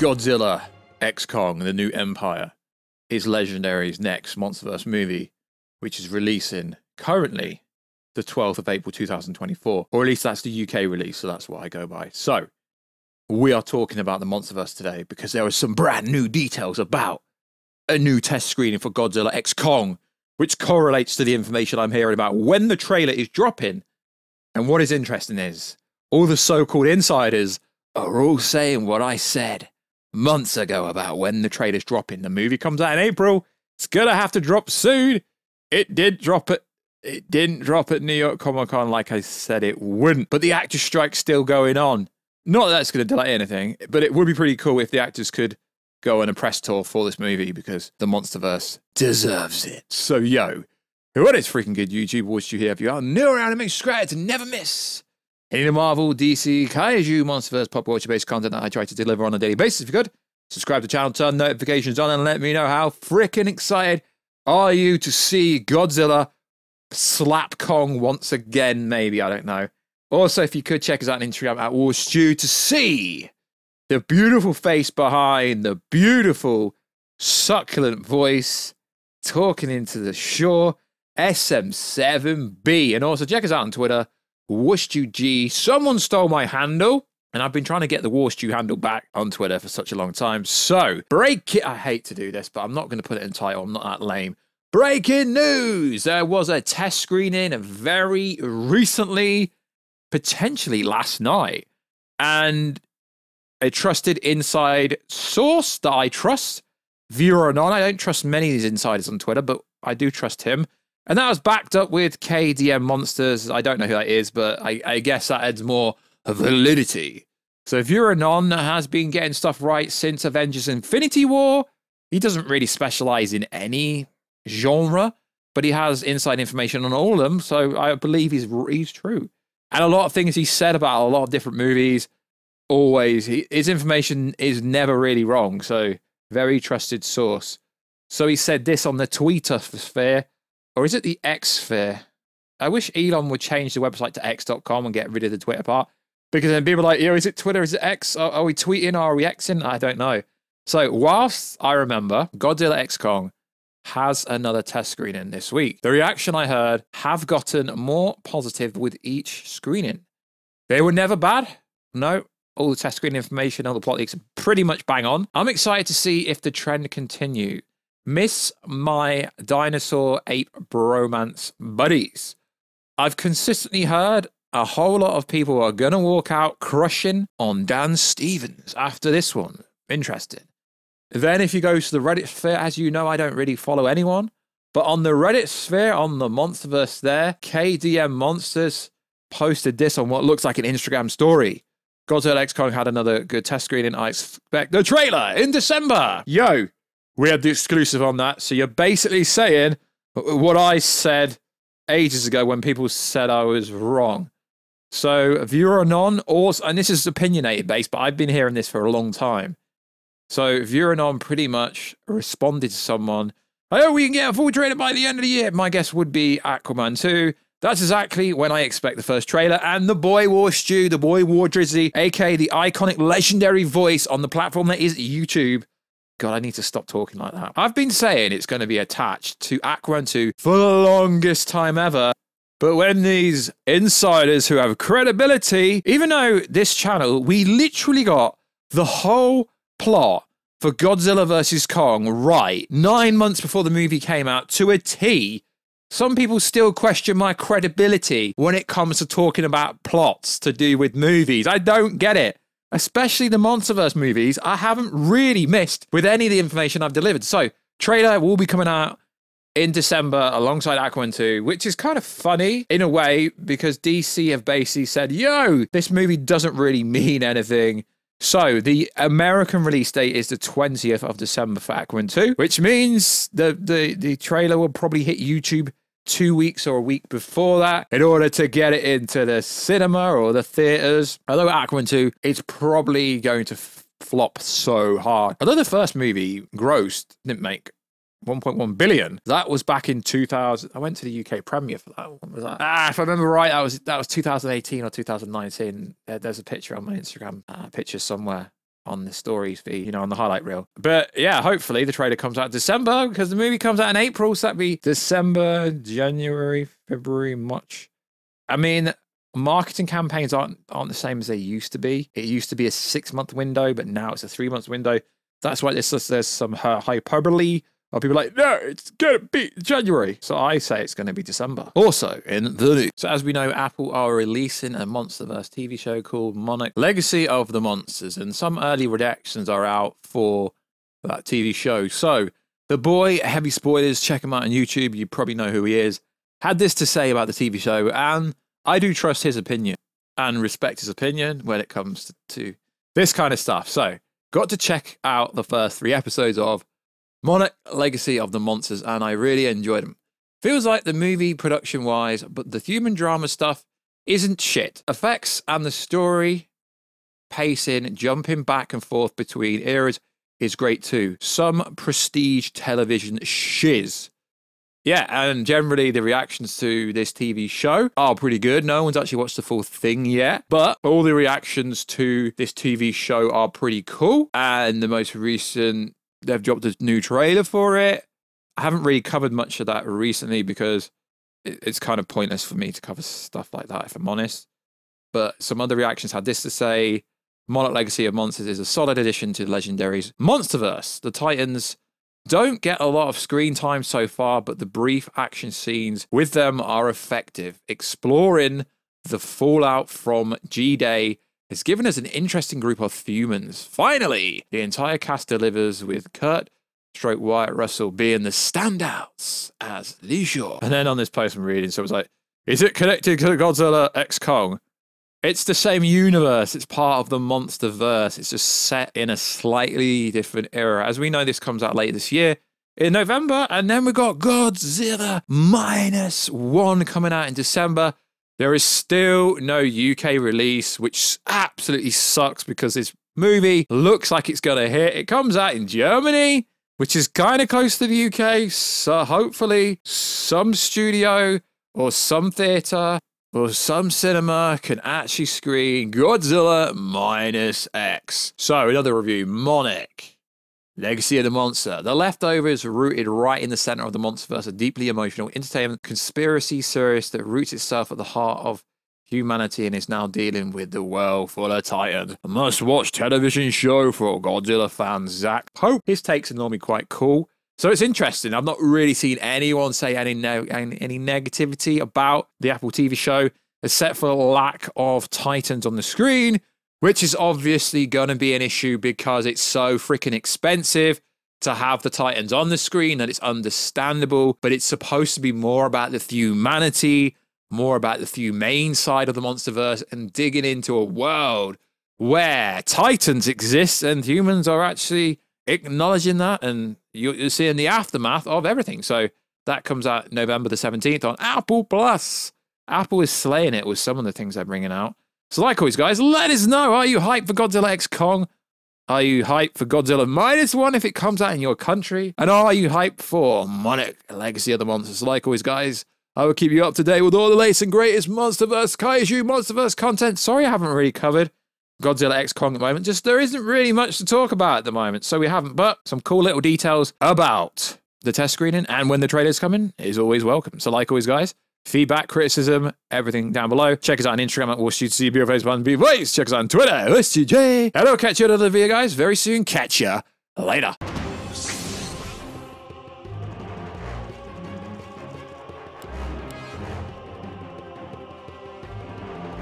Godzilla X Kong, The New Empire, is Legendary's next Monsterverse movie, which is releasing currently the 12th of April 2024, or at least that's the UK release, so that's what I go by. So, we are talking about the Monsterverse today because there are some brand new details about a new test screening for Godzilla X Kong, which correlates to the information I'm hearing about when the trailer is dropping. And what is interesting is, all the so-called insiders are all saying what I said months ago about when the trailer's dropping. The movie comes out in April. It's gonna have to drop soon. It didn't drop at New York Comic Con like I said it wouldn't. But the actors' strike's still going on. Not that that's gonna delay anything, but it would be pretty cool if the actors could go on a press tour for this movie because the Monsterverse deserves it. So yo, what is freaking good YouTube? Watch you here if you are new around and make sure subscribe to never miss any of the Marvel, DC, Kaiju, Monsterverse, pop culture-based content that I try to deliver on a daily basis. If you could, subscribe to the channel, turn notifications on, and let me know how freaking excited are you to see Godzilla slap Kong once again, maybe, I don't know. Also, if you could, check us out on Instagram at WarStew to see the beautiful face behind the beautiful, succulent voice talking into the shore, SM7B. And also, check us out on Twitter, WarStewG. Someone stole my handle, and I've been trying to get the WarStew handle back on Twitter for such a long time. So, break it. I hate to do this, but I'm not going to put it in the title. I'm not that lame. Breaking news! There was a test screening very recently, potentially last night, and a trusted inside source that I trust, viewer or not. I don't trust many of these insiders on Twitter, but I do trust him. And that was backed up with KDM Monsters. I don't know who that is, but I guess that adds more validity. So Vuranon has been getting stuff right since Avengers Infinity War. He doesn't really specialize in any genre, but he has inside information on all of them, so I believe he's true. And a lot of things he said about a lot of different movies, always, his information is never really wrong, so very trusted source. So he said this on the Twitter sphere, or is it the X sphere? I wish Elon would change the website to x.com and get rid of the Twitter part, because then people are like, yo, is it Twitter, is it X? Are we tweeting, are we Xing? I don't know. So whilst I remember, Godzilla X Kong has another test screening this week. The reaction I heard have gotten more positive with each screening. They were never bad. No, all the test screening information, all the plot leaks are pretty much bang on. I'm excited to see if the trend continue. Miss my dinosaur ape bromance buddies. I've consistently heard a whole lot of people are gonna walk out crushing on Dan Stevens after this one. Interesting. Then if you go to the Reddit sphere, as you know, I don't really follow anyone, but on the Reddit sphere, on the Monsterverse there, KDM Monsters posted this on what looks like an Instagram story. Godzilla X Kong had another good test screening. I expect the trailer in December. Yo, we had the exclusive on that. So you're basically saying what I said ages ago when people said I was wrong. So Vuranon also, and this is opinionated based, but I've been hearing this for a long time. So Vuranon pretty much responded to someone, oh, we can get a full trailer by the end of the year. My guess would be Aquaman 2. That's exactly when I expect the first trailer. And the boy WarStew, the boy WarDrizzy, aka the iconic legendary voice on the platform that is YouTube. God, I need to stop talking like that. I've been saying it's going to be attached to Aquaman 2 for the longest time ever. But when these insiders who have credibility, even though this channel, we literally got the whole plot for Godzilla vs. Kong right 9 months before the movie came out to a T, some people still question my credibility when it comes to talking about plots to do with movies. I don't get it. Especially the Monsterverse movies, I haven't really missed with any of the information I've delivered. So, trailer will be coming out in December alongside Aquaman 2, which is kind of funny in a way because DC have basically said, yo, this movie doesn't really mean anything. So, the American release date is the 20th of December for Aquaman 2, which means the trailer will probably hit YouTube 2 weeks or a week before that in order to get it into the cinema or the theaters. Although Aquaman 2, it's probably going to flop so hard. Although the first movie grossed, didn't make 1.1 billion. That was back in 2000. I went to the UK premiere for that. What was that? If I remember right, that was 2018 or 2019. There's a picture on my Instagram picture somewhere. on the stories feed, you know, on the highlight reel. But yeah, hopefully the trailer comes out in December because the movie comes out in April. So that'd be December, January, February, March. I mean, marketing campaigns aren't the same as they used to be. It used to be a 6-month window, but now it's a 3-month window. That's why there's some hyperbole. Or people are like, no, it's going to be January. So I say it's going to be December. Also, in the news. So as we know, Apple are releasing a MonsterVerse TV show called Monarch Legacy of the Monsters. And some early redactions are out for that TV show. So the boy, heavy spoilers, check him out on YouTube. You probably know who he is. Had this to say about the TV show. And I do trust his opinion and respect his opinion when it comes to this kind of stuff. So got to check out the first 3 episodes of Monarch Legacy of the Monsters, and I really enjoyed them. Feels like the movie production-wise, but the human drama stuff isn't shit. Effects and the story pacing, jumping back and forth between eras is great too. Some prestige television shiz. Yeah, and generally the reactions to this TV show are pretty good. No one's actually watched the full thing yet, but all the reactions to this TV show are pretty cool. And the most recent, they've dropped a new trailer for it. I haven't really covered much of that recently because it's kind of pointless for me to cover stuff like that, if I'm honest. But some other reactions had this to say: Monarch Legacy of Monsters is a solid addition to Legendary's Monsterverse. The Titans don't get a lot of screen time so far, but the brief action scenes with them are effective. Exploring the fallout from G-Day has given us an interesting group of humans. Finally, the entire cast delivers, with Wyatt Russell being the standouts as Leisure. And then on this post I'm reading, so it was like, is it connected to Godzilla X Kong? It's the same universe. It's part of the Monsterverse. It's just set in a slightly different era. As we know, this comes out later this year in November. And then we got Godzilla -1 coming out in December. There is still no UK release, which absolutely sucks because this movie looks like it's going to hit. It comes out in Germany, which is kind of close to the UK. So hopefully some studio or some theatre or some cinema can actually screen Godzilla -X. So another review, Monarch Legacy of the Monster. The Leftovers, rooted right in the center of the Monsterverse, a deeply emotional entertainment conspiracy series that roots itself at the heart of humanity and is now dealing with the world full of Titans. A must-watch television show for Godzilla fans. Zach Hope. His takes are normally quite cool. So it's interesting. I've not really seen anyone say any negativity about the Apple TV show, except for the lack of Titans on the screen, which is obviously going to be an issue because it's so freaking expensive to have the Titans on the screen, that it's understandable, but it's supposed to be more about the humanity, more about the humane side of the Monsterverse, and digging into a world where Titans exist and humans are actually acknowledging that, and you're seeing the aftermath of everything. So that comes out November the 17th on Apple Plus. Apple is slaying it with some of the things they're bringing out. So like always, guys, let us know. Are you hyped for Godzilla X Kong? Are you hyped for Godzilla -1 if it comes out in your country? And are you hyped for Monarch Legacy of the Monsters? Like always, guys, I will keep you up to date with all the latest and greatest Monsterverse, Kaiju, Monsterverse content. Sorry I haven't really covered Godzilla X Kong at the moment. Just there isn't really much to talk about at the moment, so we haven't. But some cool little details about the test screening and when the trailer's coming is always welcome. So like always, guys, feedback, criticism, everything down below. Check us out on Instagram at WatchGTV, Facebook, and Check us out on Twitter, WatchGJ. And I'll catch you in another video, guys, very soon. Catch ya later.